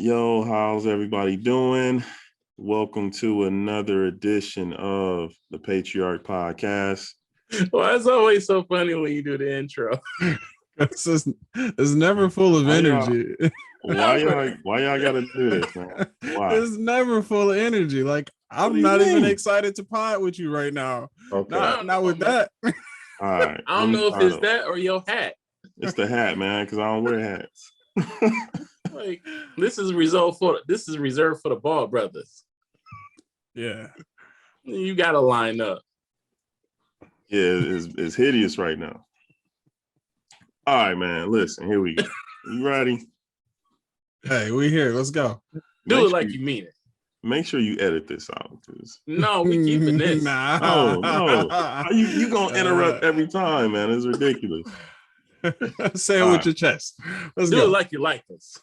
Yo, how's everybody doing? Welcome to another edition of the Patriarch Podcast. Well, it's always so funny when you do the intro. It's never full of energy. Why y'all gotta do this, man? Why? It's never full of energy. Like, I'm not even excited to pod with you right now. Okay. Not with that. All right. I don't know if it's that or your hat. It's the hat, man, because I don't wear hats. Like, this is reserved for the Ball brothers. Yeah. You gotta line up. Yeah, it's hideous right now. All right, man. Listen, here we go. You ready? Hey, we here. Let's go. Do it like you mean it. Make sure you edit this out. No, we keeping this. No. You gonna interrupt every time, man. It's ridiculous. Say it with your chest. Let's Do go. it like you like us.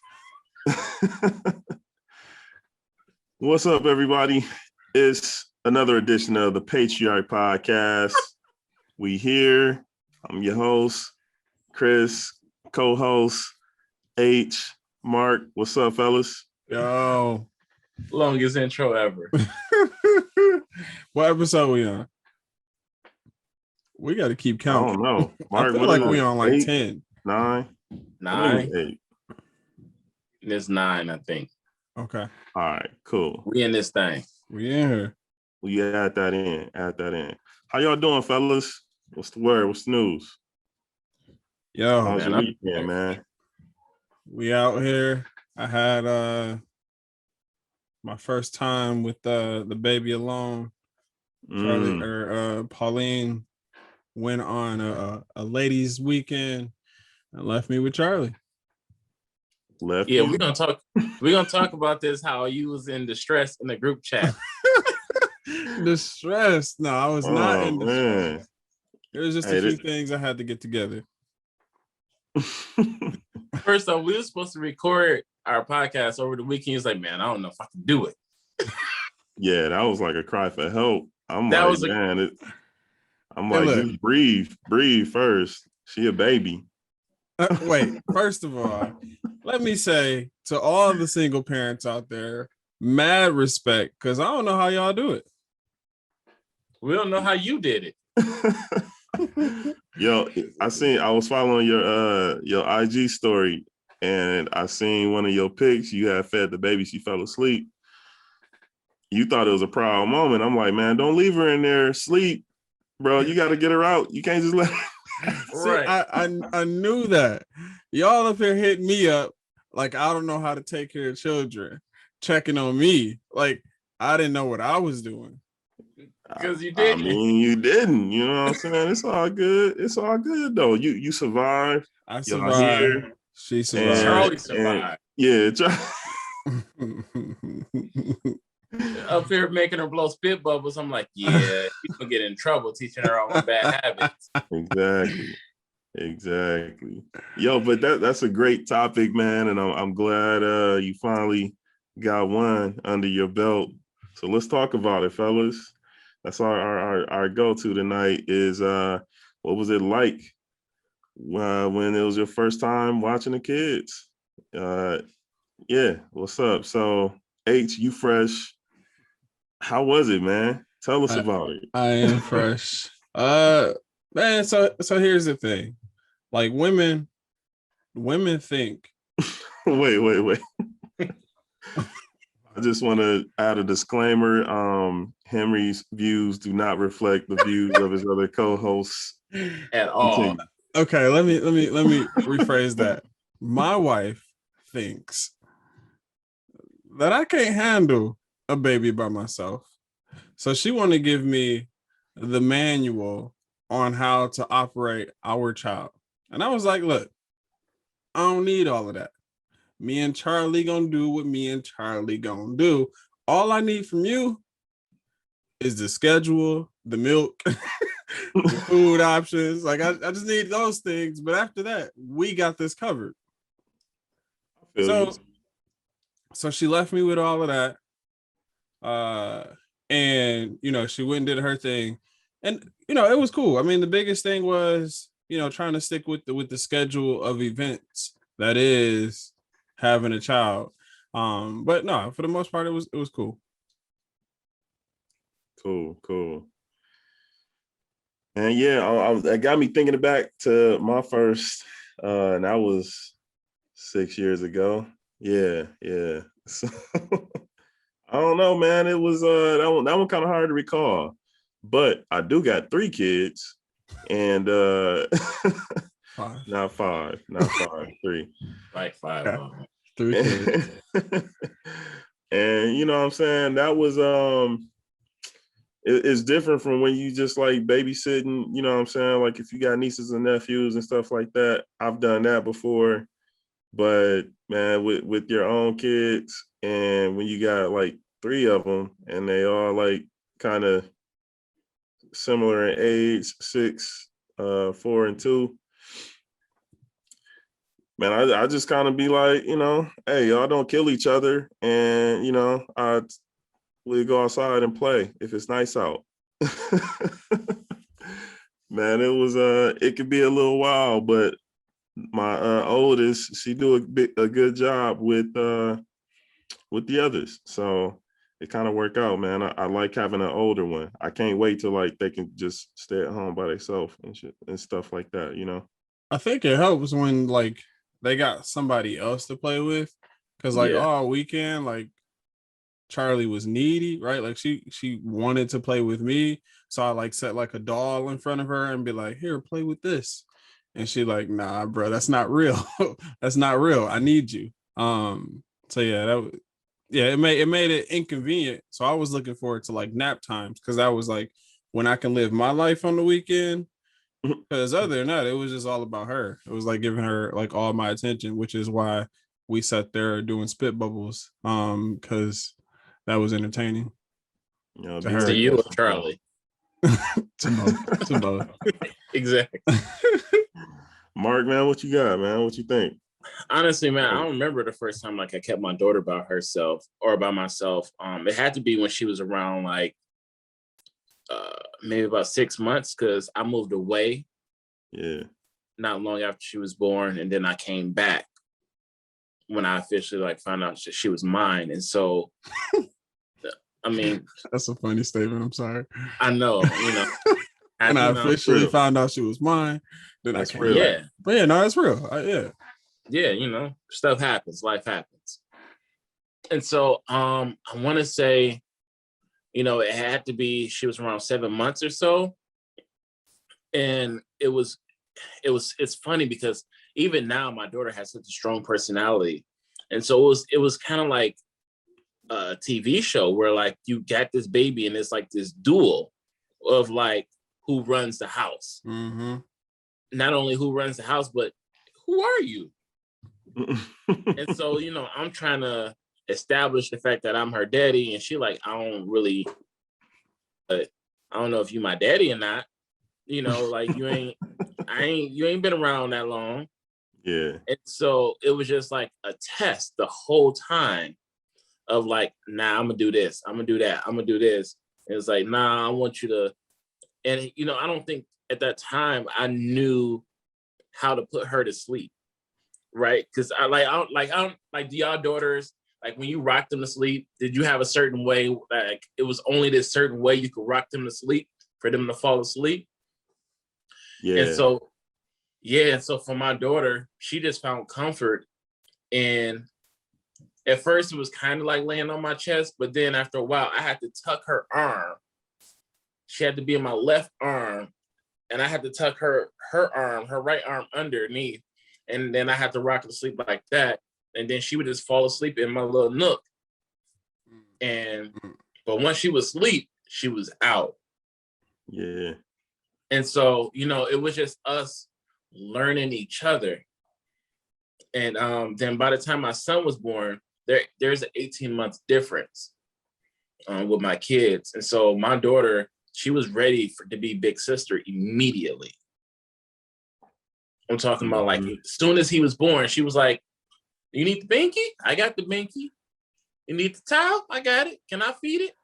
What's up, everybody? It's another edition of the Patriarch Podcast. We here. I'm your host, Chris, co-host, H, Mark. What's up, fellas? Yo. Longest intro ever. What episode we on? We got to keep counting. I don't know. Mark, I feel like we on like 8, 10. 9? 9. 8. It's 9, I think. Okay. All right, cool. We in this thing. We in here. We add that in. How y'all doing, fellas? What's the word? What's the news? Yo, How's man, your weekend, man? we out here. I had my first time with the baby alone. Pauline went on a ladies' weekend and left me with Charlie. Left. Yeah, you? we're gonna talk about this, how you was in distress in the group chat. Distressed? No, I was not in distress. Man. There was just a few things I had to get together. First off, we were supposed to record our podcast over the weekend. He was like, man, I don't know if I can do it. Yeah, that was like a cry for help. I'm That like, was man, look. just breathe first. She a baby. Wait, first of all, let me say to all the single parents out there, mad respect, because I don't know how y'all do it. We don't know how you did it. Yo, I was following your IG story, and I seen one of your pics. You had fed the baby, she fell asleep. You thought it was a proud moment. I'm like, man, don't leave her in there sleep, bro. You got to get her out. You can't just let her. See, right. I knew that. Y'all up here hitting me up like I don't know how to take care of children, checking on me. Like I didn't know what I was doing. Because you didn't. I mean, you didn't. You know what I'm saying? It's all good. It's all good though. You survived. I survived. She survived. Charlie survived. Yeah. Up here making her blow spit bubbles. I'm like, yeah, she's gonna get in trouble teaching her all my bad habits. Exactly. Yo, but that's a great topic, man, and I'm glad you finally got one under your belt. So let's talk about it, fellas. That's our go-to tonight is what was it like when it was your first time watching the kids? Yeah, what's up? So H, you fresh. How was it, man? Tell us about it. I am fresh. Man, so here's the thing. Like women think. Wait. I just want to add a disclaimer. Henry's views do not reflect the views of his other co-hosts at all. Okay, let me rephrase that. My wife thinks that I can't handle a baby by myself. So she want to give me the manual on how to operate our child. And I was like, look, I don't need all of that. Me and Charlie gonna do what me and Charlie gonna do. All I need from you is the schedule, the milk, the food options. Like I just need those things. But after that, we got this covered. So she left me with all of that. And she went and did her thing. And it was cool. I mean, the biggest thing was, trying to stick with the schedule of events that is having a child. But no, for the most part, it was cool. Cool. And yeah, that got me thinking back to my first, and that was 6 years ago. Yeah. So I don't know, man. It was that one kind of hard to recall, but I do got 3 kids, and not five, 3. Like 5. Yeah. 3 kids. And you know what I'm saying? That was it's different from when you just like babysitting, you know what I'm saying? Like if you got nieces and nephews and stuff like that. I've done that before. But man, with your own kids, and when you got like 3 of them and they all like kind of similar in age, 6, 4, and 2. Man, I just kind of be like, you know, hey, y'all don't kill each other, and you know, we go outside and play if it's nice out. Man, it could be a little wild, but my oldest, she do a good job with the others, so it kind of work out, man. I like having an older one. I can't wait till like they can just stay at home by themselves and shit and stuff like that, you know. I think it helps when like they got somebody else to play with, because like all weekend, like Charlie was needy, right? Like she wanted to play with me, so I like set like a doll in front of her and be like, "Here, play with this," and she like, "Nah, bro, that's not real. That's not real. I need you." So yeah, it made it inconvenient. So I was looking forward to like nap times, because that was like when I can live my life on the weekend. Because other than that, it was just all about her. It was like giving her like all my attention, which is why we sat there doing spit bubbles. Because that was entertaining. You know, To her. To you or Charlie? to both. Exactly. Mark, man, what you got, man? What you think? Honestly, man, I don't remember the first time like I kept my daughter by herself or by myself. It had to be when she was around like maybe about 6 months, because I moved away. Yeah. Not long after she was born, and then I came back when I officially like found out that she was mine. And so, I mean, that's a funny statement. I'm sorry. I know, you know. And I officially found out she was mine. Then that's I came real. Back. But yeah, no, it's real. Yeah, you know, stuff happens, life happens. And so I want to say, you know, it had to be, she was around 7 months or so. And it's funny because even now my daughter has such a strong personality. And so it was kind of like a TV show where like you got this baby and it's like this duel of like who runs the house. Mm-hmm. Not only who runs the house, but who are you? And so, you know, I'm trying to establish the fact that I'm her daddy, and she like, I don't know if you my daddy or not. You know, like you ain't been around that long. Yeah. And so it was just like a test the whole time of like, nah, I'm gonna do this, I'm gonna do that, I'm gonna do this. And it's like, nah, I want you to. And you know, I don't think at that time I knew how to put her to sleep, right? Because I don't like, do y'all daughters, like when you rock them to sleep, did you have a certain way, like it was only this certain way you could rock them to sleep for them to fall asleep? Yeah. And so for my daughter, she just found comfort. And at first it was kind of like laying on my chest, but then after a while I had to tuck her arm. She had to be in my left arm, and I had to tuck her right arm underneath. And then I had to rock her to sleep like that. And then she would just fall asleep in my little nook. But once she was asleep, she was out. Yeah. And so, you know, it was just us learning each other. And then by the time my son was born, there's an 18-month difference with my kids. And so my daughter, she was ready to be big sister immediately. I'm talking about like, as soon as he was born, she was like, you need the binky? I got the binky. You need the towel? I got it. Can I feed it?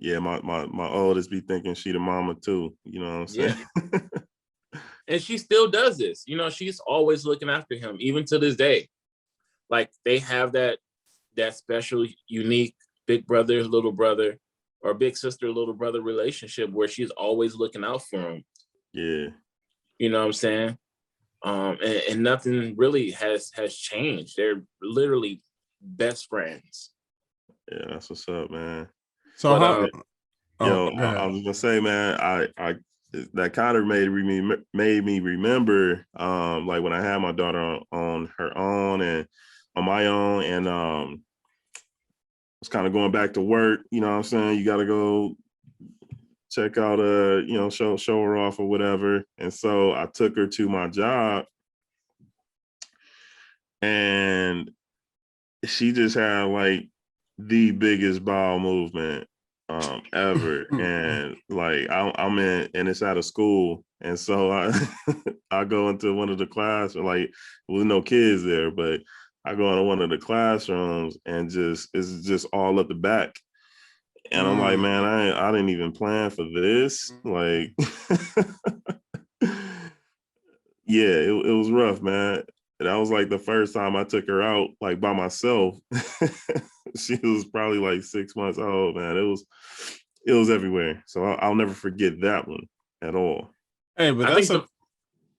Yeah. My oldest be thinking she the mama too. You know what I'm saying? Yeah. And she still does this. You know, she's always looking after him, even to this day. Like they have that that special, unique big brother, little brother, or big sister, little brother relationship where she's always looking out for him. Yeah. You know what I'm saying? And nothing really has changed. They're literally best friends. Yeah, that's what's up, man. So But, how? I was gonna say, man, I that kind of made me remember, like when I had my daughter on her own and on my own, and was kind of going back to work. You know what I'm saying? You got to go check out, show her off or whatever. And so I took her to my job, and she just had like the biggest bowel movement ever. And like I'm in, and it's out of school, and so I go into one of the class, like with no kids there, but I go into one of the classrooms, and it's just all at the back, and I'm like, man, I didn't even plan for this. Like, yeah, it was rough, man. That was like the first time I took her out like by myself. She was probably like 6 months old, man. It was everywhere. So I'll never forget that one at all. Hey, but I that's think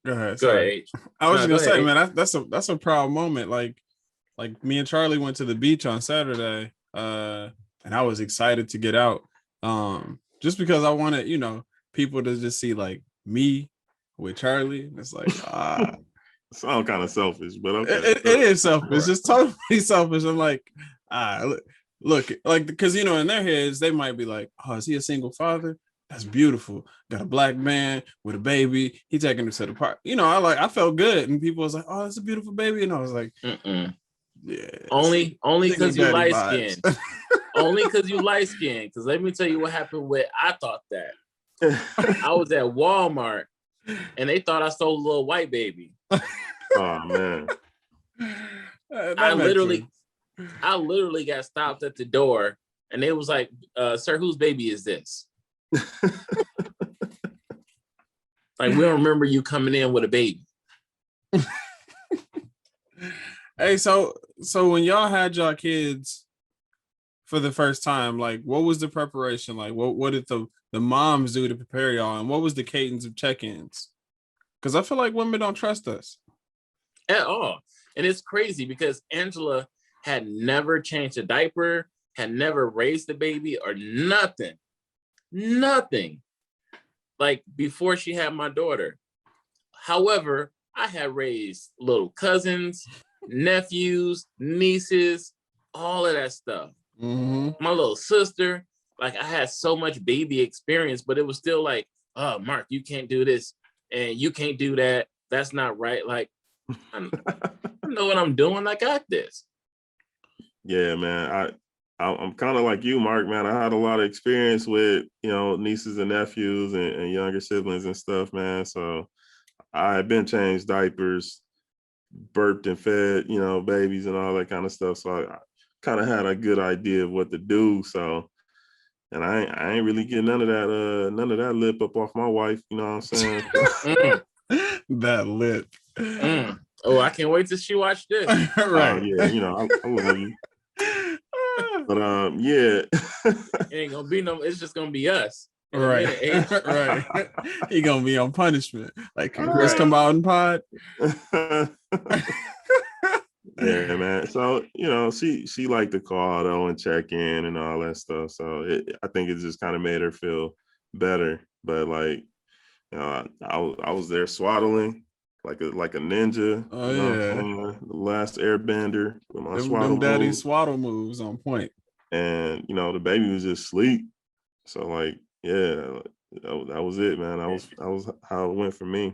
go ahead. Go Sorry. ahead. I was just gonna say, ahead. man, that's a proud moment. Like me and Charlie went to the beach on Saturday, and I was excited to get out, just because I wanted, people to just see like me with Charlie. It's like, Sound kind of selfish, but okay. It is selfish. It's totally selfish. I'm like, look, like, because in their heads they might be like, oh, is he a single father? That's beautiful. Got a black man with a baby. He taking her to the park. I felt good, and people was like, oh, that's a beautiful baby, and I was like, yeah, only because you light skinned. vibes. Only because you light skinned. Because let me tell you what happened with, I thought that. I was at Walmart and they thought I sold a little white baby. Oh man. I literally got stopped at the door, and they was like, sir, whose baby is this? Like, we don't remember you coming in with a baby. Hey, so when y'all had y'all kids for the first time, like, what was the preparation like? What did the moms do to prepare y'all, and what was the cadence of check-ins? Because I feel like women don't trust us at all. And it's crazy because Angela had never changed a diaper, had never raised the baby or nothing. Like before she had my daughter. However, I had raised little cousins, nephews, nieces, all of that stuff. Mm-hmm. My little sister, like I had so much baby experience, but it was still like, oh, Mark, you can't do this and you can't do that. That's not right. Like, I know what I'm doing. I got this. Yeah, man. I'm kind of like you, Mark, man. I had a lot of experience with, nieces and nephews and younger siblings and stuff, man. So I had been changed diapers, burped and fed, babies and all that kind of stuff. So I kind of had a good idea of what to do. So, and I ain't really getting none of that lip up off my wife. You know what I'm saying? That lip. Oh, I can't wait till she watch this. Right. Yeah, I love you. But yeah. It ain't gonna be it's just gonna be us. Right. Right. He gonna be on punishment. Like, can Chris come out and pod? Yeah, man. So, she liked to call though and check in and all that stuff. So I think it just kind of made her feel better. But like, I was there swaddling like a ninja. Oh yeah, the last airbender with my swaddle them daddy moves. swaddle moves on point. And the baby was just asleep. So like, yeah, that was it, man. That was how it went for me.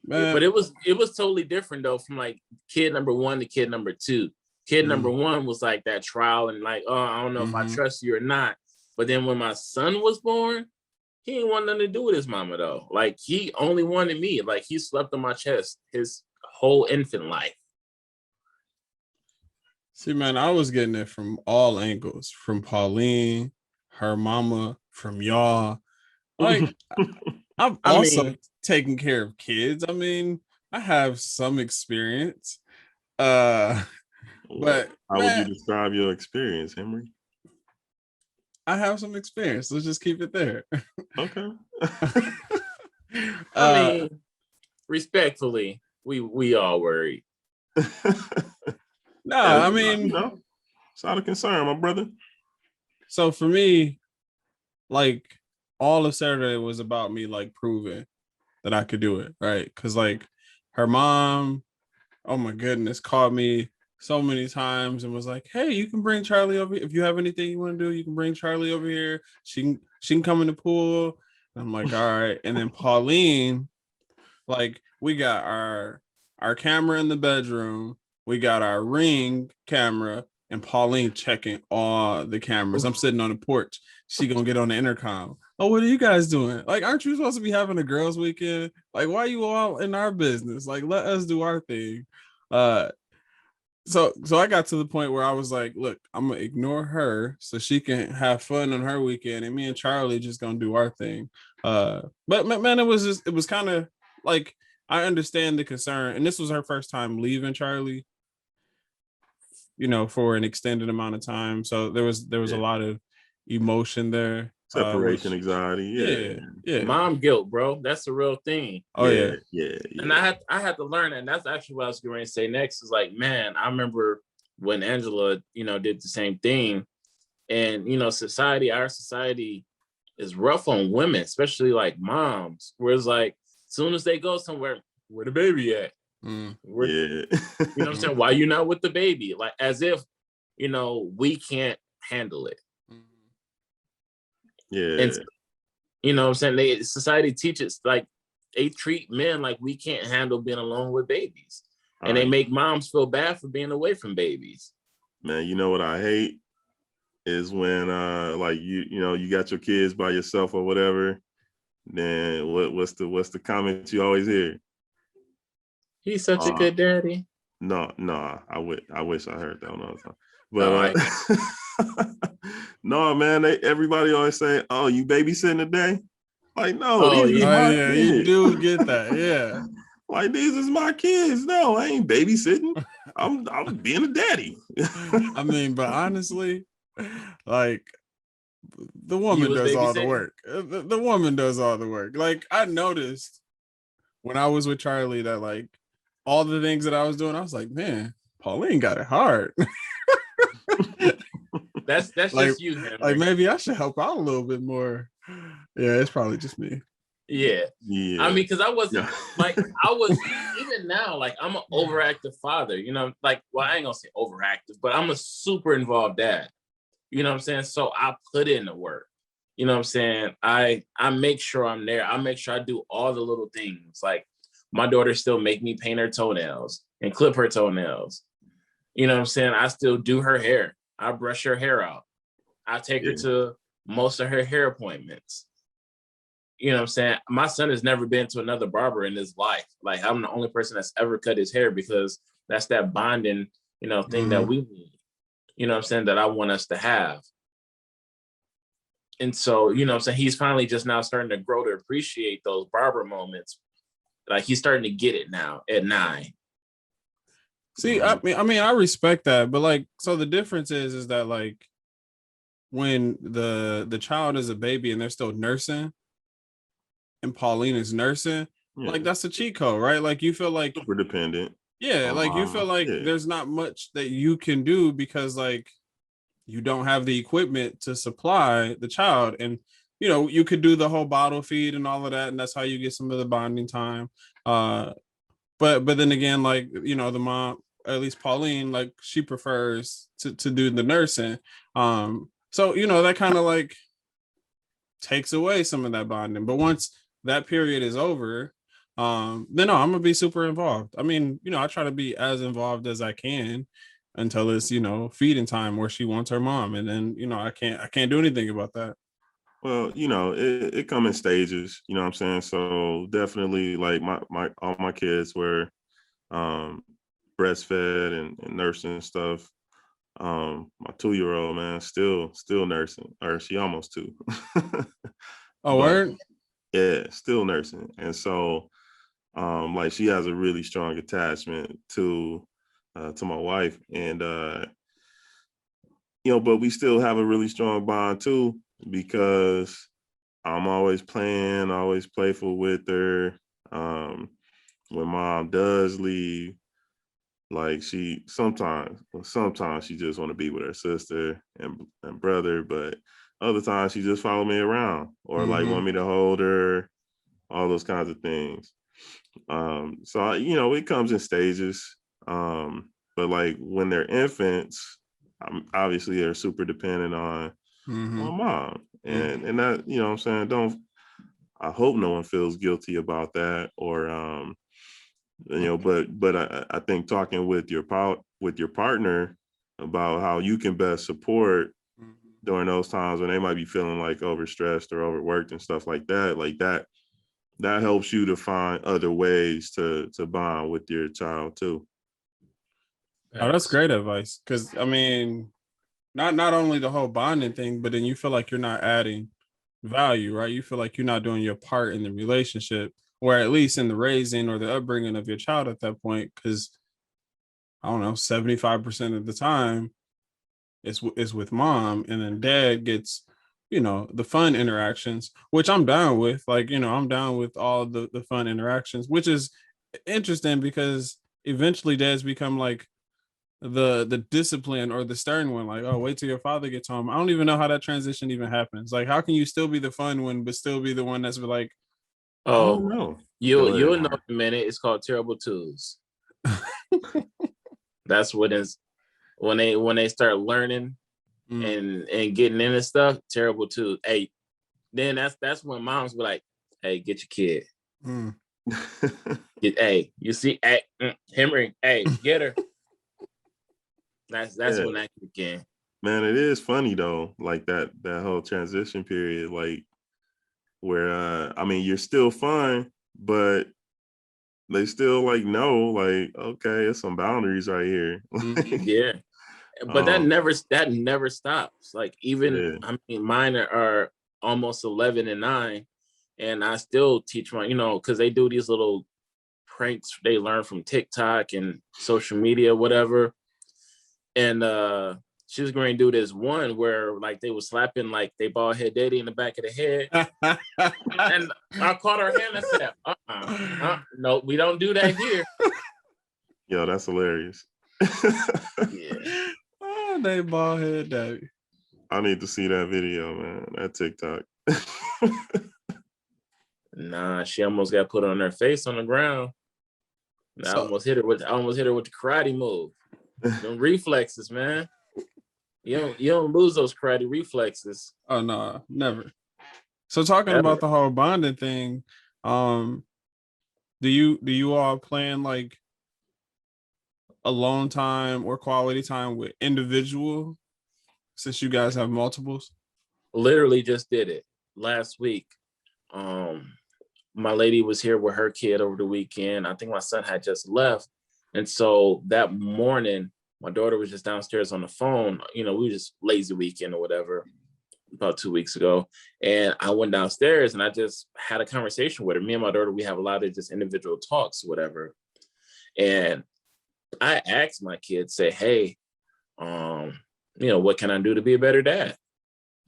Man. But it was totally different though, from like kid number 1 to kid number 2. Kid number 1 was like that trial and like, oh, I don't know if I trust you or not. But then when my son was born, he didn't want nothing to do with his mama though. Like he only wanted me. Like he slept on my chest his whole infant life. See, man, I was getting it from all angles, from Pauline, her mama, from y'all. Like, I'm also taking care of kids. I mean, I have some experience. But how would you man, describe your experience, Henry? I have some experience. Let's just keep it there. Okay. I mean, respectfully, we all worried. No, I mean, it's out of concern, my brother. so for me, like all of Saturday was about me like proving that I could do it, right? Because like her mom, oh my goodness, called me so many times and was like, "Hey, you can bring Charlie over here. If you have anything you want to do, you can bring Charlie over here. She can come in the pool." And I'm like, "All right." And then Pauline, like, we got our camera in the bedroom, we got our Ring camera, and Pauline checking all the cameras. I'm sitting on the porch. She gonna get on the intercom. Oh, what are you guys doing? Like, aren't you supposed to be having a girls' weekend? Like, why are you all in our business? Like, let us do our thing. Uh, so I got to the point where I was like, look, I'm gonna ignore her so she can have fun on her weekend, and me and Charlie just gonna do our thing. But man, it was kind of like, I understand the concern, and this was her first time leaving Charlie, for an extended amount of time. So there was a lot of emotion there. Separation anxiety. Yeah. Mom guilt, bro. That's the real thing. Oh yeah. And I had to learn that. And that's actually what I was going to say next. Is like, man, I remember when Angela, did the same thing. And our society is rough on women, especially like moms. Whereas like, as soon as they go somewhere, where the baby at? Yeah. You know what I'm saying? Why you not with the baby? Like, as if, we can't handle it. Yeah. And what I'm saying? Society teaches, like, they treat men like we can't handle being alone with babies. And they make moms feel bad for being away from babies. Man, you know what I hate is when like you got your kids by yourself or whatever. Then what's the comment you always hear? He's such a good daddy. No, I wish I heard that one all the time. But no, man, everybody always say, "Oh, you babysitting today?" Like, no, these is my kids. You do get that, yeah. Like, these is my kids. No, I ain't babysitting. I'm being a daddy. I mean, but honestly, like, the woman does all the work. The woman does all the work. Like, I noticed when I was with Charlie that, like, all the things that I was doing, I was like, man, Pauline got it hard. That's like, just you, Henry. Like, maybe I should help out a little bit more. Yeah, it's probably just me. Yeah. I mean, because I wasn't like, I was, even now, like, I'm an overactive father, like, well, I ain't gonna say overactive, but I'm a super involved dad. You know what I'm saying? So I put in the work. You know what I'm saying? I make sure I'm there. I make sure I do all the little things. Like, my daughter still make me paint her toenails and clip her toenails. You know what I'm saying? I still do her hair. I brush her hair out. I take her to most of her hair appointments. You know what I'm saying? My son has never been to another barber in his life. Like, I'm the only person that's ever cut his hair, because that's that bonding, thing that we need. You know what I'm saying? That I want us to have. And so, what I'm saying, he's finally just now starting to grow to appreciate those barber moments. Like, he's starting to get it now at 9. See, I mean, I respect that, but like, so the difference is that, like, when the child is a baby and they're still nursing, and Pauline is nursing, like, that's a cheat code, right? Like, you feel like super dependent. Yeah, like, you feel like there's not much that you can do because, like, you don't have the equipment to supply the child, and you could do the whole bottle feed and all of that, and that's how you get some of the bonding time. But then again, like, the mom, at least Pauline, like, she prefers to do the nursing. So that kind of like takes away some of that bonding. But once that period is over, then no, I'm gonna be super involved. I mean, I try to be as involved as I can until it's feeding time where she wants her mom, and then I can't do anything about that. Well, it come in stages, you know what I'm saying? So definitely, like, my all my kids were breastfed and nursing and stuff. My 2-year-old, man, still nursing, or she almost 2. Oh, word? Yeah, still nursing. And so like, she has a really strong attachment to to my wife, and but we still have a really strong bond too, because I'm always playing, always playful with her. When mom does leave, like she sometimes she just want to be with her sister and brother, but other times she just follow me around or like want me to hold her, all those kinds of things. So it comes in stages. But like when they're infants, obviously they're super dependent on mom, and that what I'm saying, I hope no one feels guilty about that, or but I think talking with your partner about how you can best support during those times when they might be feeling like overstressed or overworked and stuff like that helps you to find other ways to bond with your child too. Oh, that's great advice. Because I mean, not only the whole bonding thing, but then you feel like you're not adding value, right? You feel like you're not doing your part in the relationship, or at least in the raising or the upbringing of your child at that point. Because I don't know, 75% of the time it's with mom, and then dad gets, the fun interactions, which I'm down with. Like, I'm down with all the fun interactions, which is interesting because eventually dads become like the discipline or the stern one, like, oh, wait till your father gets home. I don't even know how that transition even happens. Like, how can you still be the fun one but still be the one that's like, oh no, you'll know in a minute. It's called Terrible Twos. That's what is when they start learning and getting into stuff. Terrible Twos. Hey, then that's when moms be like, hey, get your kid. Hey, you see, hey, Henry, hey, get her. That's when that kick in. Man, it is funny though, like that whole transition period, like where you're still fun, but they still like know, like, okay, there's some boundaries right here. Yeah. But that never stops. Like, even mine are almost 11 and 9, and I still teach my, because they do these little pranks they learn from TikTok and social media, whatever. And she was going to do this one where like they were slapping like they bald head daddy in the back of the head. And I caught her hand and said, no, we don't do that here. Yo, that's hilarious. Yeah. Oh, they bald head daddy. I need to see that video, man. That TikTok. Nah, she almost got put on her face on the ground. I almost hit her with the karate move. Them reflexes, man. You don't lose those karate reflexes. Oh no, never. So talking about the whole bonding thing, do you all plan like alone time or quality time with individual, since you guys have multiples? Literally just did it last week. My lady was here with her kid over the weekend. I think my son had just left. And so that morning, my daughter was just downstairs on the phone. We were just lazy weekend or whatever, about 2 weeks ago. And I went downstairs and I just had a conversation with her. Me and my daughter, we have a lot of just individual talks, whatever. And I asked my kids, say, hey, what can I do to be a better dad?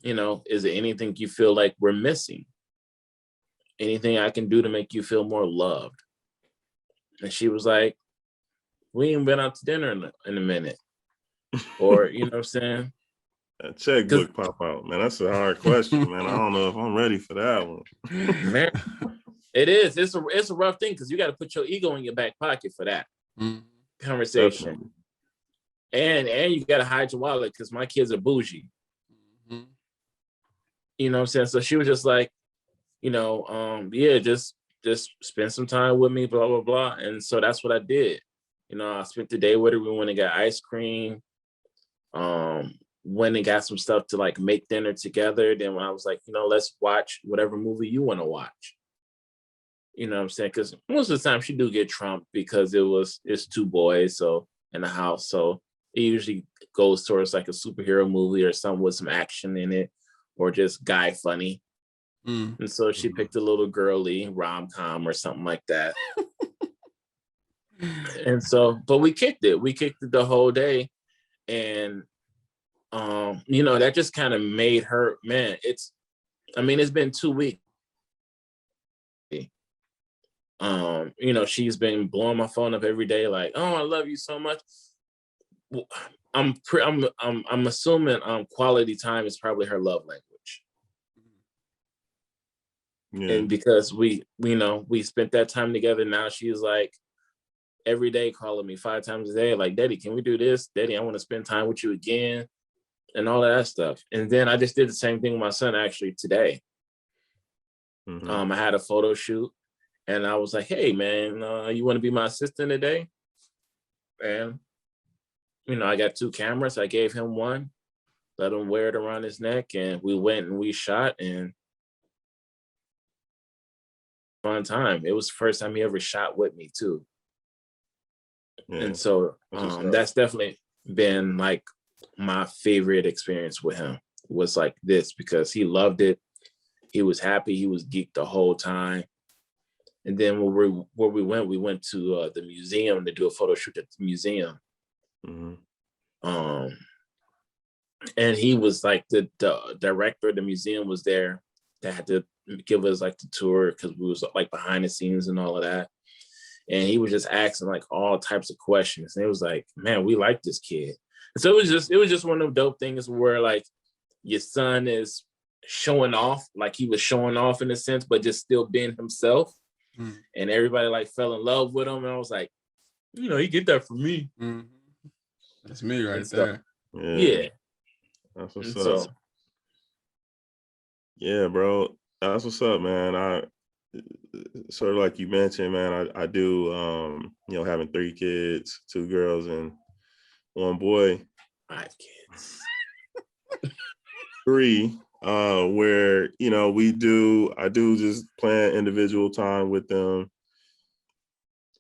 Is there anything you feel like we're missing? Anything I can do to make you feel more loved? And she was like, we ain't been out to dinner in a minute. Or, you know what I'm saying? That checkbook pop out, man. That's a hard question, man. I don't know if I'm ready for that one. Man, it is. It's a rough thing because you got to put your ego in your back pocket for that conversation. Definitely. And you got to hide your wallet because my kids are bougie. You know what I'm saying? So she was just like, just spend some time with me, blah, blah, blah. And so that's what I did. I spent the day with her. We went and got ice cream. Went and got some stuff to like make dinner together. Then when I was like, let's watch whatever movie you want to watch. You know what I'm saying? Because most of the time she do get trumped because it's 2 boys so in the house. So it usually goes towards like a superhero movie or something with some action in it, or just guy funny. And so she picked a little girly rom-com or something like that. And so, but we kicked it. We kicked it the whole day. And, that just kind of made her, man, it's been 2 weeks. She's been blowing my phone up every day, like, oh, I love you so much. I'm assuming quality time is probably her love language. Yeah. And because we spent that time together, now she's like every day calling me 5 times a day, like, Daddy, can we do this? Daddy, I want to spend time with you again, and all of that stuff. And then I just did the same thing with my son actually today. Mm-hmm. I had a photo shoot, and I was like, hey man, you want to be my assistant today? And I got 2 cameras. I gave him one, let him wear it around his neck, and we went and we shot, and fun time. It was the first time he ever shot with me too. Yeah. And so that's definitely been like my favorite experience with him, was like this, because he loved it. He was happy. He was geeked the whole time. And then where we went to the museum to do a photo shoot at the museum. Mm-hmm. And he was like, the director of the museum was there that had to give us like the tour, because we was like behind the scenes and all of that. And he was just asking like all types of questions. And it was like, man, we like this kid. And so it was just one of the dope things where like your son is showing off, like he was showing off in a sense, but just still being himself. Mm. And everybody like fell in love with him. And I was like, you get that from me. Mm-hmm. That's me right there. Yeah. That's what's up. Yeah, bro. That's what's up, man. I sort of like you mentioned, man, I do having 3 kids, 2 girls and 1 boy. 5 kids. 3, where I do just plan individual time with them.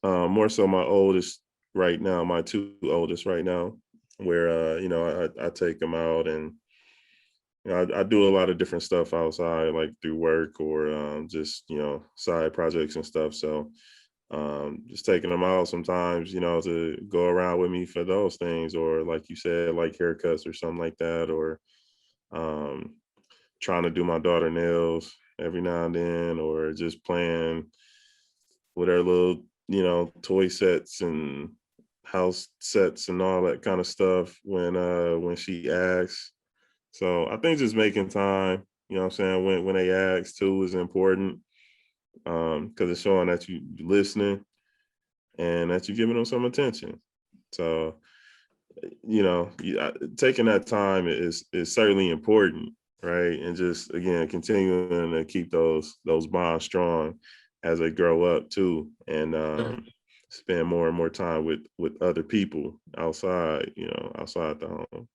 More so my oldest right now, my 2 oldest right now, where I take them out, and I do a lot of different stuff outside, like through work or just side projects and stuff. So just taking them out sometimes, to go around with me for those things, or like you said, like haircuts or something like that, or trying to do my daughter nails every now and then, or just playing with her little toy sets and house sets and all that kind of stuff when she asks. So I think just making time, what I'm saying, when they ask too is important, because it's showing that you listening and that you're giving them some attention. So, taking that time is certainly important, right? And just, again, continuing to keep those bonds strong as they grow up too, and spend more and more time with other people outside, outside the home.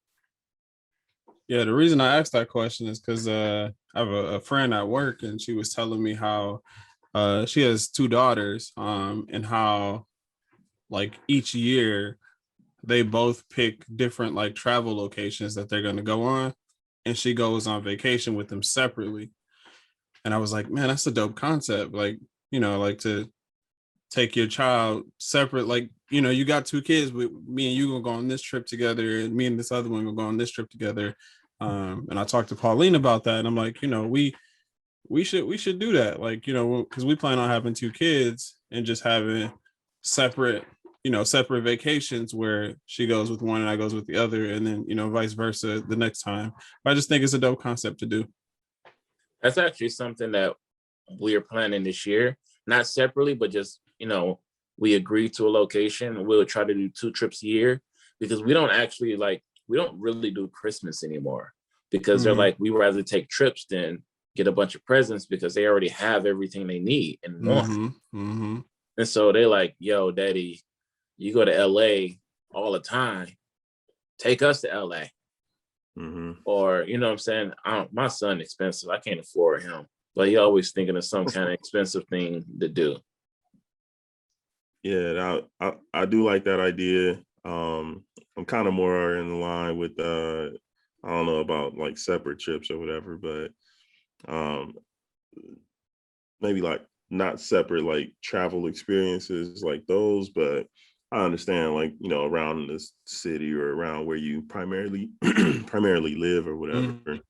Yeah, the reason I asked that question is because I have a friend at work, and she was telling me how she has 2 daughters, and how like each year they both pick different like travel locations that they're going to go on, and she goes on vacation with them separately. And I was like, man, that's a dope concept. Like, like to take your child separate, like, you got 2 kids, with me and you gonna go on this trip together, and me and this other one gonna go on this trip together. And I talked to Pauline about that, and I'm like, we should do that, like, because we plan on having 2 kids and just having separate vacations where she goes with one and I goes with the other, and then vice versa the next time. But I just think it's a dope concept to do. That's actually something that we are planning this year, not separately, but just we agreed to a location. We'll try to do 2 trips a year, because we don't really do Christmas anymore, because they're like, we rather take trips than get a bunch of presents, because they already have everything they need and want. Mm-hmm. And so they're like, yo, Daddy, you go to LA all the time. Take us to LA. Mm-hmm. Or, what I'm saying? My son expensive. I can't afford him. But he always thinking of some kind of expensive thing to do. Yeah, I do like that idea. I'm kind of more in line with I don't know about like separate trips or whatever, but maybe like not separate like travel experiences like those, but I understand, like, you know, around this city or around where you primarily primarily live or whatever. Mhm.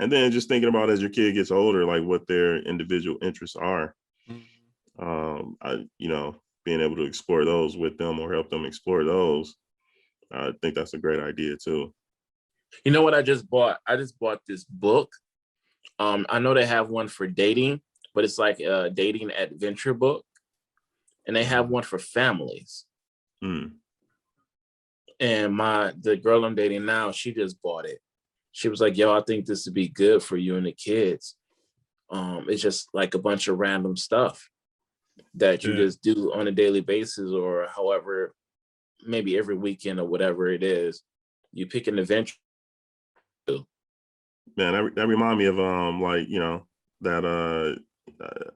And then just thinking about as your kid gets older, like what their individual interests are. Mhm. You know, being able to explore those with them or help them explore those, I think that's a great idea too. You know what I just bought? I just bought this book. I know they have one for dating, but it's like a dating adventure book, and they have one for families. Mm. And the girl I'm dating now, she just bought it. She was like, "Yo, I think this would be good for you and the kids." It's just like a bunch of random stuff that you Yeah. just do on a daily basis, or however, maybe every weekend or whatever it is. You pick an adventure. Man, that remind me of like, you know, that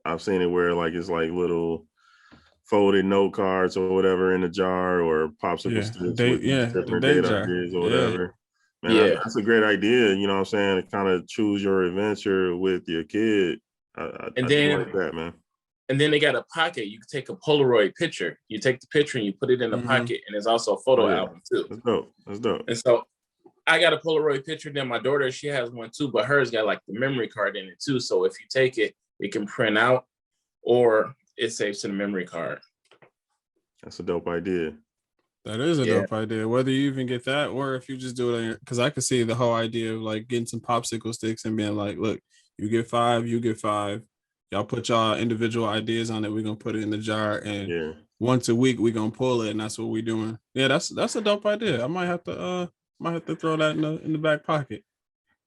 I've seen it where like it's like little folded note cards or whatever in a jar, or popsicle Yeah. sticks Day, with these yeah, the different day date jar. ideas or Yeah. whatever. Man, Yeah. that's a great idea. You know what I'm saying? To kind of choose your adventure with your kid. And I do then like that, man. and then they got a pocket. You can take a Polaroid picture. You take the picture and you put it in the Mhm. pocket, and there's also a Oh photo yeah, album too. that's dope. That's dope. And so I got a Polaroid picture. Then my daughter, she has one too, but hers got like the memory card in it too. So if you take it, it can print out, or it saves to the memory card. That's a dope idea. That is a Yeah. dope idea. Whether you even get that, or if you just do it, because I could see the whole idea of like getting some popsicle sticks and being like, "Look, you get 5, you get 5. Y'all put y'all individual ideas on it. We're gonna put it in the jar, and Yeah. once a week we're gonna pull it, and that's what we're doing." Yeah, that's a dope idea. I might have to throw that in the back pocket.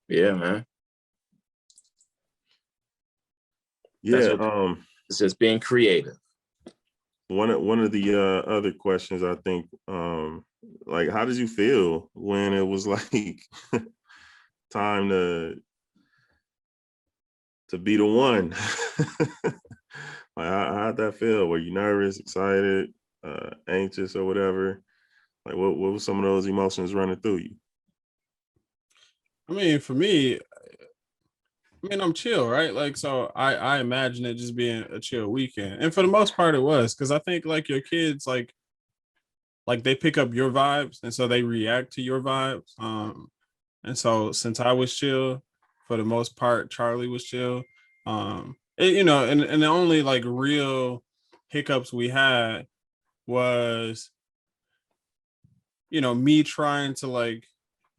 Yeah, man. That's Yeah. what it's just being creative. One of the other questions, I think, like, how did you feel when it was like time to be the one? Like, how'd that feel? Were you nervous, excited, anxious, or whatever? Like, what were some of those emotions running through you? I mean, for me, I'm chill, right? Like, so I imagine it just being a chill weekend, and for the most part, it was, because I think like your kids like they pick up your vibes, and so they react to your vibes. And so since I was chill, for the most part, Charlie was chill. You know, and the only like real hiccups we had was, you know, me trying to like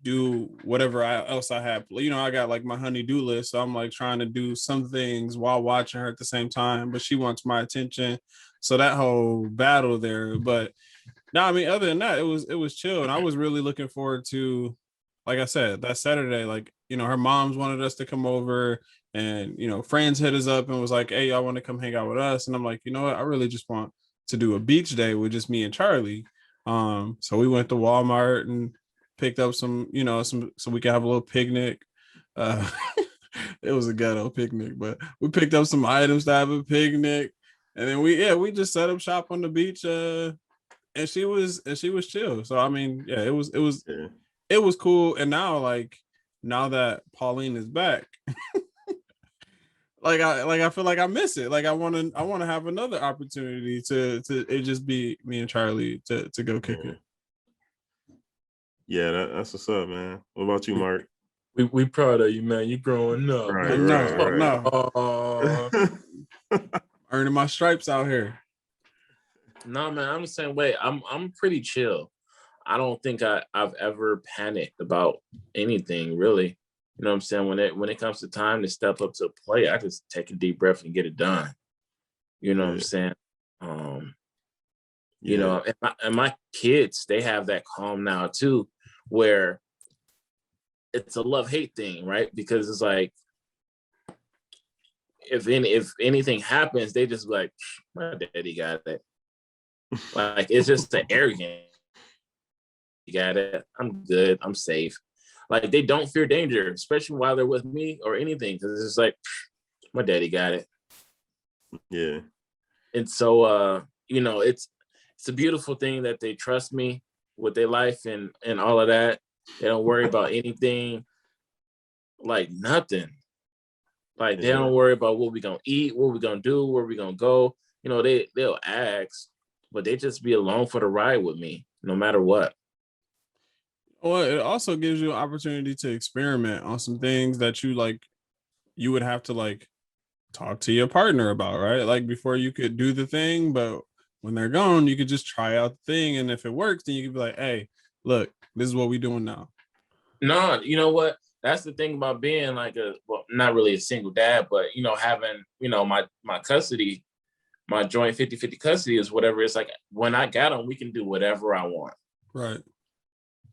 do whatever else I have. You know, I got like my honey-do list, so I'm like trying to do some things while watching her at the same time, but she wants my attention. So that whole battle there. But no, I mean, other than that, it was chill, and I was really looking forward to, like I said, that Saturday. Like, you know, her moms wanted us to come over, and you know, friends hit us up and was like, "Hey, y'all want to come hang out with us?" And I'm like, you know what, I really just want to do a beach day with just me and Charlie. So we went to Walmart and picked up some, you know, some so we could have a little picnic. Uh, it was a ghetto picnic, but we picked up some items to have a picnic, and then we just set up shop on the beach. And she was chill. So I mean, yeah, Yeah. it was cool. And now, like, now that Pauline is back, I feel like I miss it. Like I want to have another opportunity to it just be me and Charlie to go kick Yeah. it. Yeah, that's what's up, man. What about you, Mark? We proud of you, man. You growing up. Right, No, right, no, right. earning my stripes out here. No, man, I'm the same way. I'm pretty chill. I don't think I've ever panicked about anything really. You know what I'm saying? When it comes to time to step up to a play, I just take a deep breath and get it done. You know what I'm Yeah. saying? You Yeah. know, and my kids, they have that calm now too, where it's a love-hate thing, right? Because it's like if anything happens, they just be like, my daddy got it. Like it's just the arrogant. You got it. I'm good. I'm safe. Like they don't fear danger, especially while they're with me or anything, because it's like my daddy got it. Yeah. And so you know, it's a beautiful thing that they trust me with their life and all of that. They don't worry about anything, like nothing. Like, they don't worry about what we gonna eat, what we gonna do, where we gonna go. You know, they'll ask, but they just be along for the ride with me, no matter what. Well, it also gives you an opportunity to experiment on some things that you like. You would have to like talk to your partner about, right? Like before you could do the thing, but when they're gone, you could just try out the thing, and if it works, then you could be like, "Hey, look, this is what we doing now." No, you know what? That's the thing about being like not really a single dad, but you know, having, you know, my custody, my joint 50-50 custody is whatever. It's like when I got them, we can do whatever I want. Right.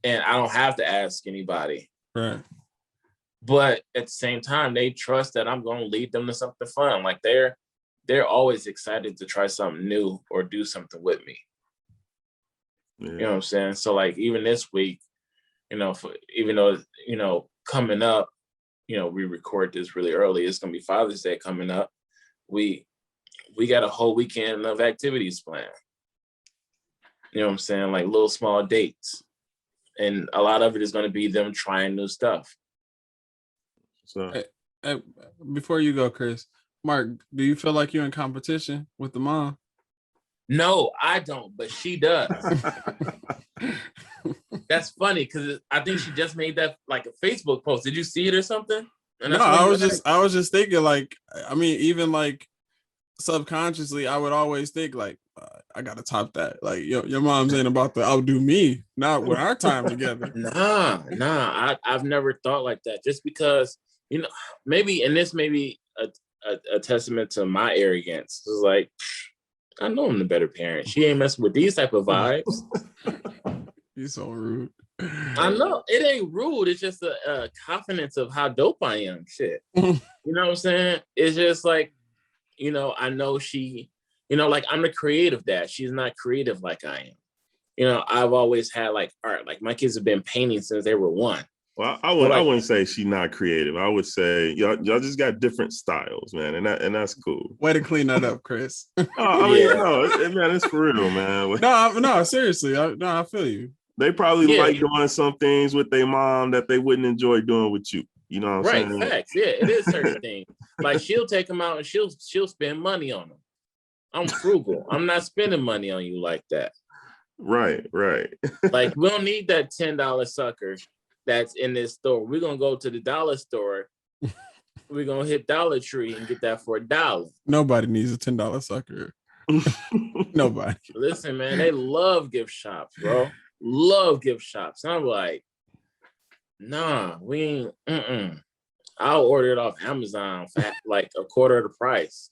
And I don't have to ask anybody. Right. But at the same time, they trust that I'm going to lead them to something fun. Like they're always excited to try something new or do something with me. Yeah. You know what I'm saying? So like even this week, you know, even though, you know, coming up, you know, we record this really early. It's going to be Father's Day coming up. We got a whole weekend of activities planned. You know what I'm saying? Like little small dates. And a lot of it is going to be them trying new stuff. So hey, before you go, Chris, Mark, do you feel like you're in competition with the mom? No, I don't, but she does. That's funny because I think she just made that like a Facebook post. Did you see it or something? And no, I was just thinking like, I mean, even like subconsciously, I would always think like, I gotta top that. Like your mom's ain't about to outdo me, not with our time together. Nah. I've never thought like that. Just because, you know, maybe, and this may be a testament to my arrogance. It's like, I know I'm the better parent. She ain't messing with these type of vibes. You're so rude. I know it ain't rude. It's just a confidence of how dope I am. Shit. You know what I'm saying? It's just like, you know, I know she, you know, like I'm the creative dad. She's not creative like I am. You know, I've always had like art. Like my kids have been painting since they were 1. Well, I wouldn't say she's not creative. I would say y'all just got different styles, man, and that's cool. Way to clean that up, Chris. I mean, man, it's for real, man. No, seriously, I feel you. They probably like doing some things with their mom that they wouldn't enjoy doing with you. You know what I'm saying? Right, facts. Yeah, it is certain things. Like she'll take them out and she'll spend money on them. I'm frugal. I'm not spending money on you like that. Right. Like we don't need that $10 sucker that's in this store. We're gonna go to the dollar store. We're gonna hit Dollar Tree and get that for $1. Nobody needs a $10 sucker. Nobody. Listen, man, they love gift shops, bro. Love gift shops. And I'm like, nah, we ain't. I'll order it off Amazon for like a quarter of the price.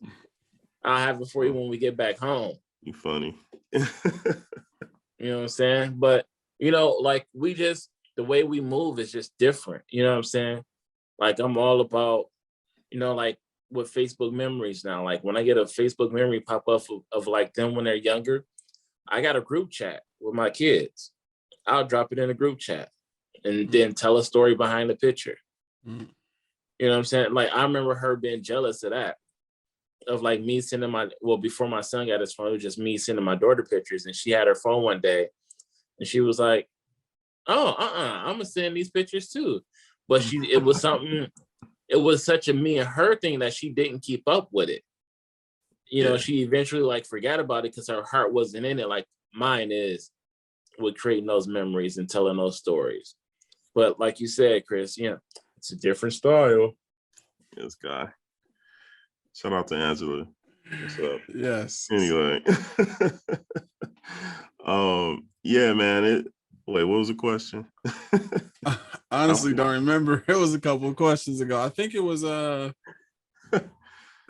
I'll have it for you when we get back home. You funny. You know what I'm saying? But, you know, like the way we move is just different. You know what I'm saying? Like I'm all about, you know, like with Facebook memories now. Like when I get a Facebook memory pop up of like them when they're younger, I got a group chat with my kids. I'll drop it in a group chat and then tell a story behind the picture. You know what I'm saying? Like I remember her being jealous of that. Of like me sending before my son got his phone, it was just me sending my daughter pictures, and she had her phone one day and she was like, oh, I'm gonna send these pictures too. But it was such a me and her thing that she didn't keep up with it. You know, she eventually like forgot about it because her heart wasn't in it like mine is with creating those memories and telling those stories. But like you said, Chris, yeah, it's a different style. This guy. Shout out to Angela. What's up? Yes. Anyway. Yeah, man. Wait, what was the question? I honestly don't remember. It was a couple of questions ago. I think it was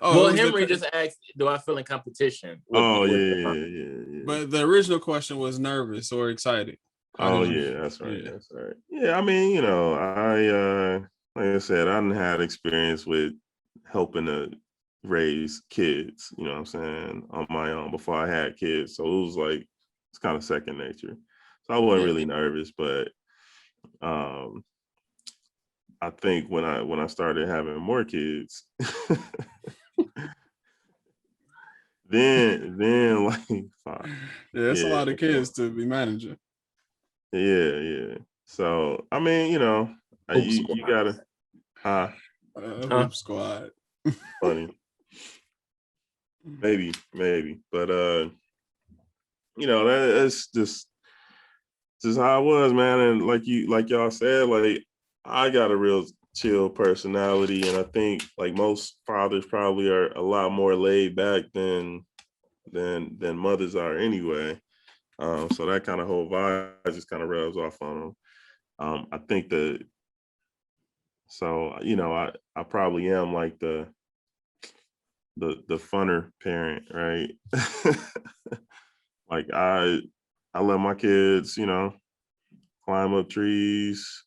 Henry just asked, do I feel in competition? Yeah. But the original question was nervous or excited. That's right. Yeah. That's right. Yeah, I mean, you know, like I said, I didn't have experience with helping to raise kids, you know what I'm saying, on my own before I had kids. So it was like, it's kind of second nature. So I wasn't really nervous, but I think when I started having more kids, then like fine. Yeah, it's a lot of kids to be managing. Yeah. So I mean, you know, you gotta Hoop squad. Funny. Maybe. But that's just how it was, man. And like y'all said, like I got a real chill personality, and I think like most fathers probably are a lot more laid back than mothers are anyway. So that kind of whole vibe just kind of rubs off on them. I think I probably am like the funner parent, right? Like I let my kids, climb up trees,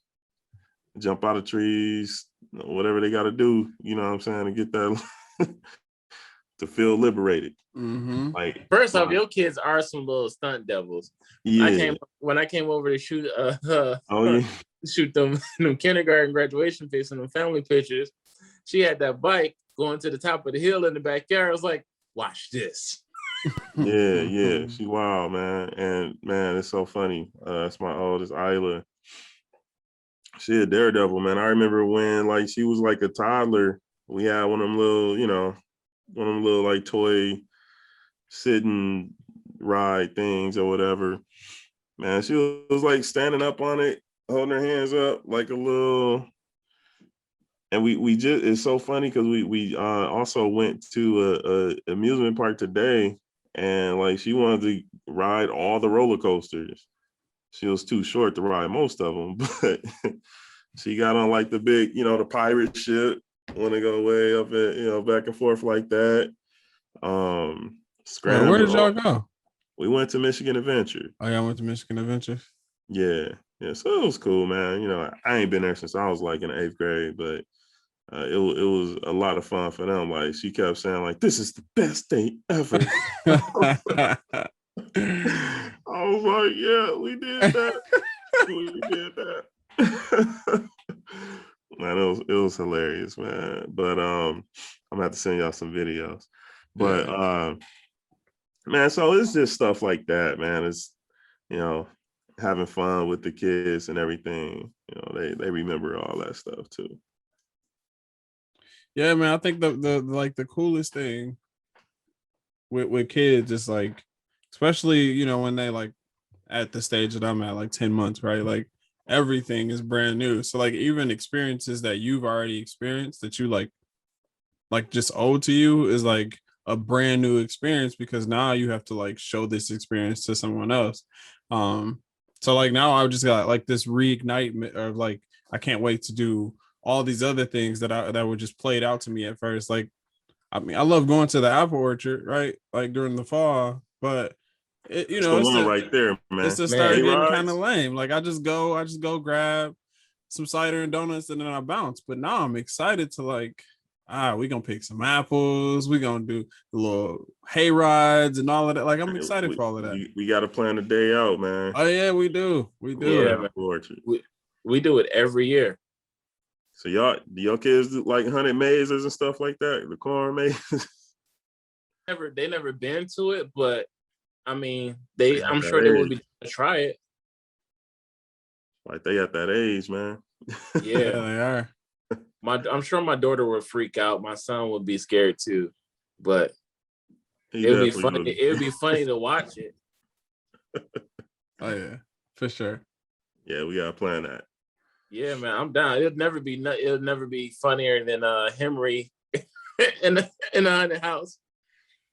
jump out of trees, whatever they got to do, you know what I'm saying, to get that to feel liberated. Mm-hmm. Like first off, your kids are some little stunt devils. Yeah. When I came over to shoot yeah. shoot them kindergarten graduation pics and them family pictures, she had that bike going to the top of the hill in the backyard. I was like, watch this. Yeah. She wild, man. And man, it's so funny. That's my oldest, Isla. She a daredevil, man. I remember when like she was like a toddler, we had one of them little, like toy sitting ride things or whatever. Man, she was like standing up on it, holding her hands up like a little. And we just, it's so funny because we also went to a amusement park today, and like she wanted to ride all the roller coasters. She was too short to ride most of them, but she got on like the big, the pirate ship, want to go way up and back and forth like that. Where did y'all go? We went to Michigan Adventure. Oh, y'all went to Michigan Adventure? Yeah. So it was cool, man. I ain't been there since I was like in the 8th grade, but it was a lot of fun for them. Like she kept saying, like, "This is the best day ever." I was like, "Yeah, we did that. We did that." Man, it was hilarious, man. But I'm gonna have to send y'all some videos. But man, so it's just stuff like that, man. It's having fun with the kids and everything. They remember all that stuff too. Yeah, man. I think the coolest thing with kids is like, especially when they like at the stage that I'm at, like 10 months, right? Like everything is brand new. So like even experiences that you've already experienced that you like just owe to you is like a brand new experience, because now you have to like show this experience to someone else. So like now I've just got like this reignite of like, I can't wait to do all these other things that were just played out to me at first. Like, I mean, I love going to the apple orchard, right? Like during the fall, but it's the one right there, man. It's just started getting kind of lame. Like I just go grab some cider and donuts and then I bounce. But now I'm excited to like, we're gonna pick some apples, we're gonna do the little hay rides and all of that. Like I'm excited for all of that. We gotta plan a day out, man. Oh yeah, we do. Yeah, we do it every year. So do your kids do like hunted mazes and stuff like that? The corn mazes? They never been to it, but I mean, I'm sure they would be to try it. Like they at that age, man. Yeah, they are. I'm sure my daughter would freak out. My son would be scared too, but it would be funny. It would be funny to watch it. Oh yeah, for sure. Yeah, we gotta plan that. Yeah, man, I'm down. It'll never be funnier than Henry in the haunted house.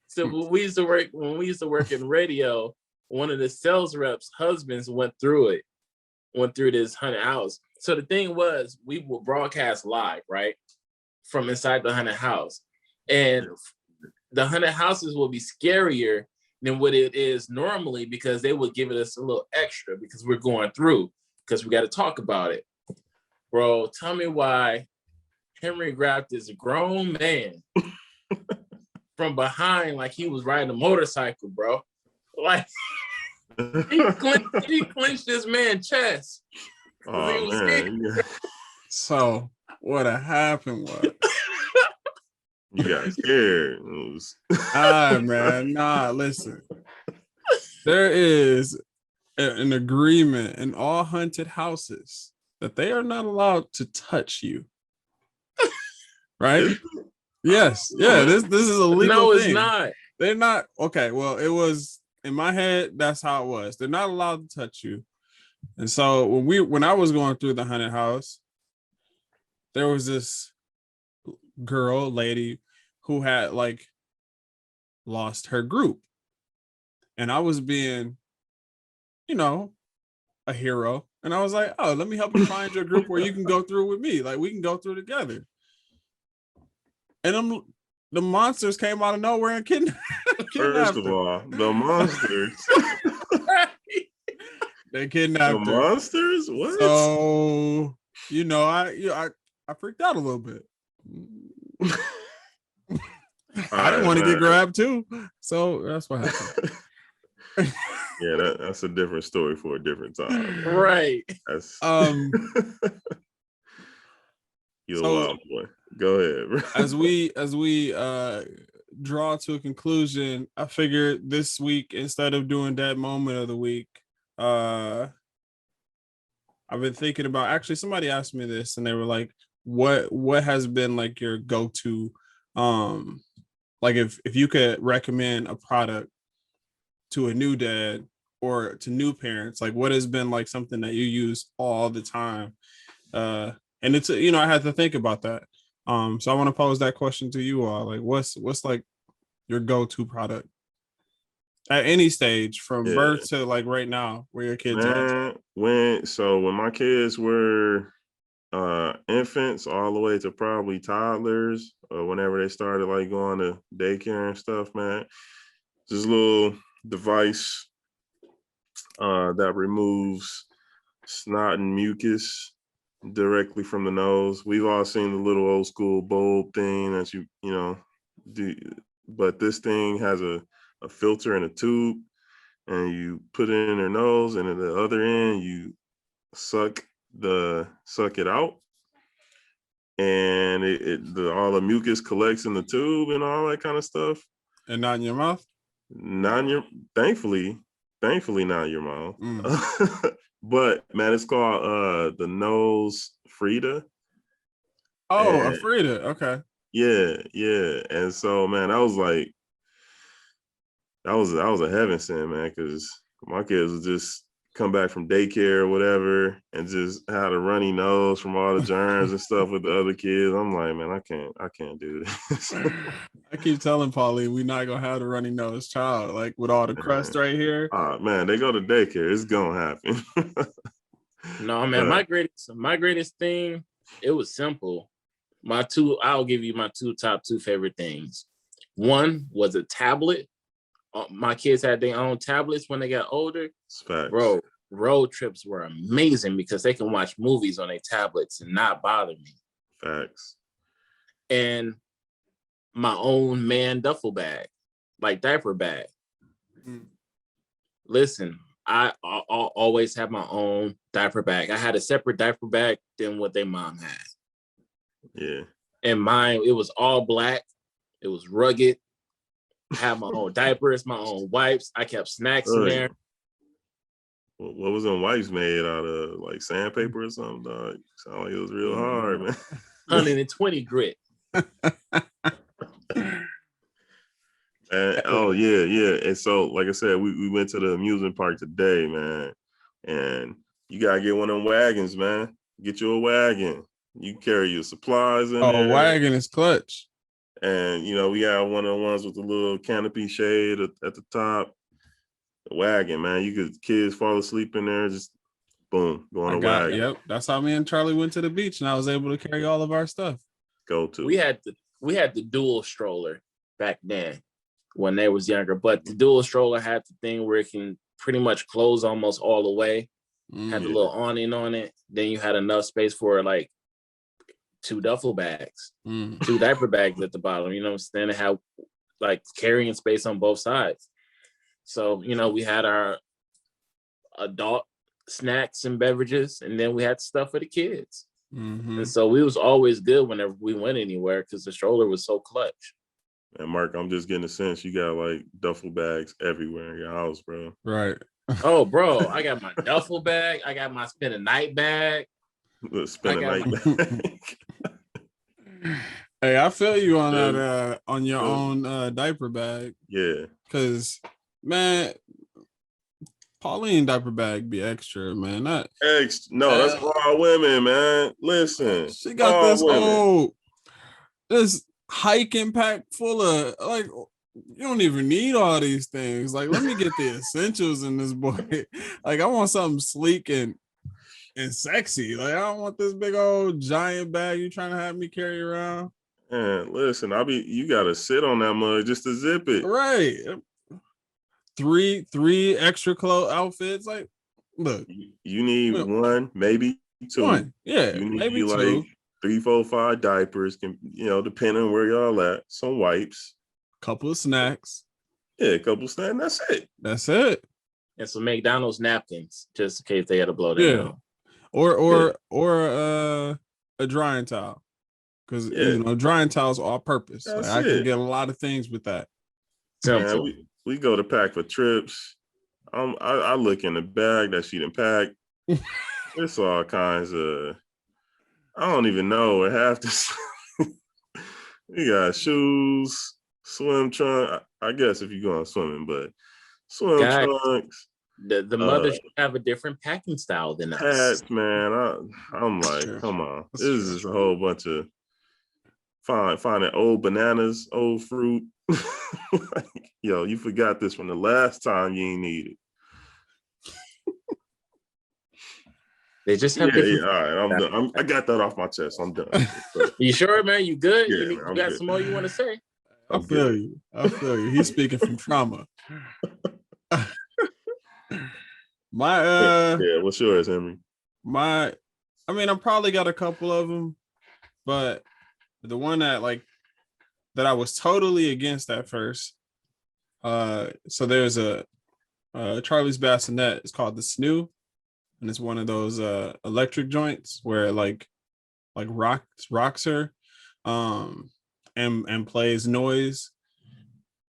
So when we used to work in radio, one of the sales reps' husbands went through this haunted house. So the thing was, we would broadcast live, right, from inside the haunted house, and the haunted houses will be scarier than what it is normally because they would give us a little extra because we're going through, because we got to talk about it. Bro, tell me why Henry grabbed this grown man from behind like he was riding a motorcycle, bro. Like he clenched this man's chest. Oh man. Yeah. So what happened was you got scared. Man. Nah, listen. There is an agreement in all haunted houses that they are not allowed to touch you. Right? Yes. Yeah. This is a legal No, thing. it's not. They're not. Okay. Well, it was in my head. That's how it was. They're not allowed to touch you. And so when I was going through the haunted house, there was this lady who had like lost her group. And I was being, a hero. And I was like, oh, let me help you find your group where you can go through with me. Like we can go through together. And the monsters came out of nowhere and kidnapped First of all, the monsters. They kidnapped the her. Monsters? What? So, I freaked out a little bit. I didn't want to get grabbed too. So that's what happened. Yeah, that's a different story for a different time. Right. That's you're So- a wild boy. Go ahead, bro. as we draw to a conclusion, I figured this week, instead of doing that moment of the week, I've been thinking about, actually somebody asked me this and they were like, what has been like your go-to, like if you could recommend a product to a new dad or to new parents, like what has been like something that you use all the time? And it's, I had to think about that. So I want to pose that question to you all. Like what's like your go-to product at any stage from birth to like right now where your kids are? When my kids were infants all the way to probably toddlers, or whenever they started like going to daycare and stuff, man, this little device that removes snot and mucus directly from the nose. We've all seen the little old school bulb thing that you do, but this thing has a filter and a tube, and you put it in their nose, and at the other end you suck it out, and all the mucus collects in the tube and all that kind of stuff. And not in your mouth? Thankfully not in your mouth. But man, it's called the Nose Frida. Oh, a Frida. Okay. Yeah. And so, man, that was a heaven sent, man, because my kids would just come back from daycare or whatever and just had a runny nose from all the germs and stuff with the other kids. I'm like, man, I can't do this. I keep telling Pauline we're not gonna have the runny nose child, like with all the crust right here. Man, they go to daycare, it's gonna happen. No, man, my greatest thing, it was simple. I'll give you my top two favorite things. One was a tablet. My kids had their own tablets when they got older. Facts. Bro, road trips were amazing because they can watch movies on their tablets and not bother me. Facts. And my own man duffel bag, like diaper bag. Listen, I always have my own diaper bag. I had a separate diaper bag than what their mom had. Yeah. And mine, it was all black. It was rugged. I had my own diapers, my own wipes. I kept snacks in there. What was them wipes made out of? Like sandpaper or something, dog? Sound like it was real hard, man. 120 grit. Oh yeah. And so, like I said, we went to the amusement park today, man. And you gotta get one of them wagons, man. Get you a wagon. You carry your supplies in there. Oh, wagon is clutch. And we got one of the ones with the little canopy shade at the top. The wagon, man. Kids fall asleep in there, just boom, go on a wagon. Yep, that's how me and Charlie went to the beach, and I was able to carry all of our stuff. Go to. We had the dual stroller back then when they was younger, but the dual stroller had the thing where it can pretty much close almost all the way. Had the little awning on it. Then you had enough space for like 2 duffel bags, 2 diaper bags at the bottom. You know what I'm saying? They have like carrying space on both sides. So, we had our adult snacks and beverages, and then we had stuff for the kids. And so we was always good whenever we went anywhere because the stroller was so clutch. And Mark, I'm just getting a sense you got like duffel bags everywhere in your house, bro. Right. Oh, bro, I got my duffel bag. I got my spend a night bag. Spend a night bag. Hey, I feel you on that on your own diaper bag. Yeah. Cause man, Pauline diaper bag be extra, man. Not No, that's all women, man. Listen. She got all this women. whole this hiking pack full of like you don't even need all these things. Like, let me get the essentials in this boy. Like, I want something sleek and sexy. Like, I don't want this big old giant bag you trying to have me carry around. Man, listen, you gotta sit on that mug just to zip it. Right. Three extra clothes outfits. Like, look. You need one, maybe two. One. Yeah. You need maybe two. Like 3, 4, 5 diapers, depending on where y'all at. Some wipes. Couple of snacks. Yeah, a couple of snacks. That's it. That's it. And some McDonald's napkins, just in case they had to blow their nose. Or a drying towel. Because drying towels all purpose. Like, I can get a lot of things with that. Man, we go to pack for trips. I look in the bag that she done packed. It's all kinds of, I don't even know what half this. We got shoes, swim trunk. I guess if you're going swimming, but swim trunks. The mothers should have a different packing style than us. Hats, man. I'm like, come on. This is just a whole bunch of finding old bananas, old fruit. Like, yo, you forgot this from the last time you ain't need it. They just have different. All right, I'm done. I got that off my chest. I'm done. You sure, man? You good? Yeah, you got some more you want to say? I feel you. He's speaking from trauma. What's yours, Henry? I probably got a couple of them, but the one that I was totally against at first. So there's a Charlie's bassinet. It's called the Snoo, and it's one of those electric joints where it rocks her, and plays noise.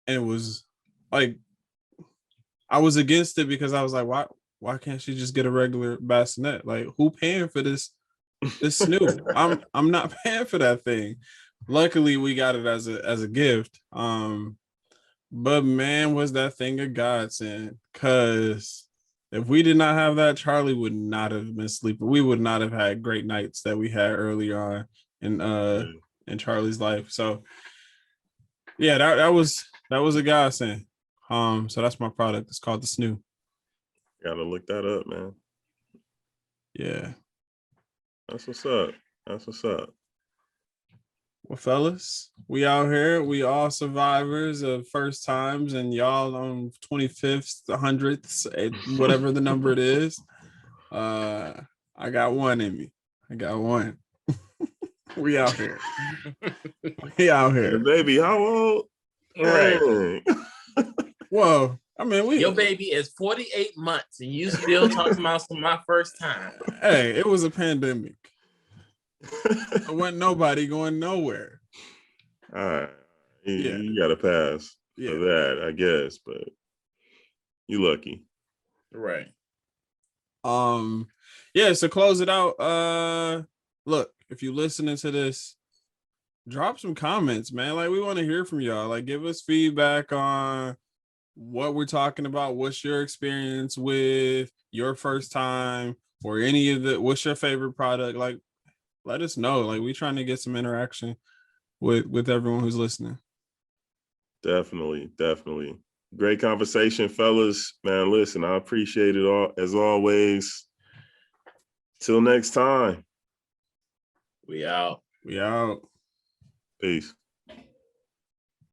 And it was like, I was against it because I was like, why can't she just get a regular bassinet? Like, who paying for this Snoo? I'm not paying for that thing. Luckily, we got it as a gift. But man, was that thing a godsend? Because if we did not have that, Charlie would not have been sleeping. We would not have had great nights that we had earlier on in Charlie's life. So yeah, that was a godsend. So that's my product. It's called the Snoo. Gotta look that up, man. Yeah. That's what's up. Well, fellas, we out here. We all survivors of first times, and y'all on 25th, 100th, whatever the number it is. I got one in me. I got one. We out here. Hey, baby, how old? Right. Whoa. Your baby is 48 months, and you still talking about my first time. Hey, it was a pandemic. There wasn't nobody going nowhere. All right. You got to pass for that, I guess, but you lucky. Right. So close it out. Look, if you're listening to this, drop some comments, man. Like, we want to hear from y'all. Like, give us feedback on what we're talking about. What's your experience with your first time, or what's your favorite product? Like, let us know. Like, we're trying to get some interaction with everyone who's listening. Definitely. Great conversation, fellas. Man, listen, I appreciate it all as always. Till next time. We out. We out. Peace.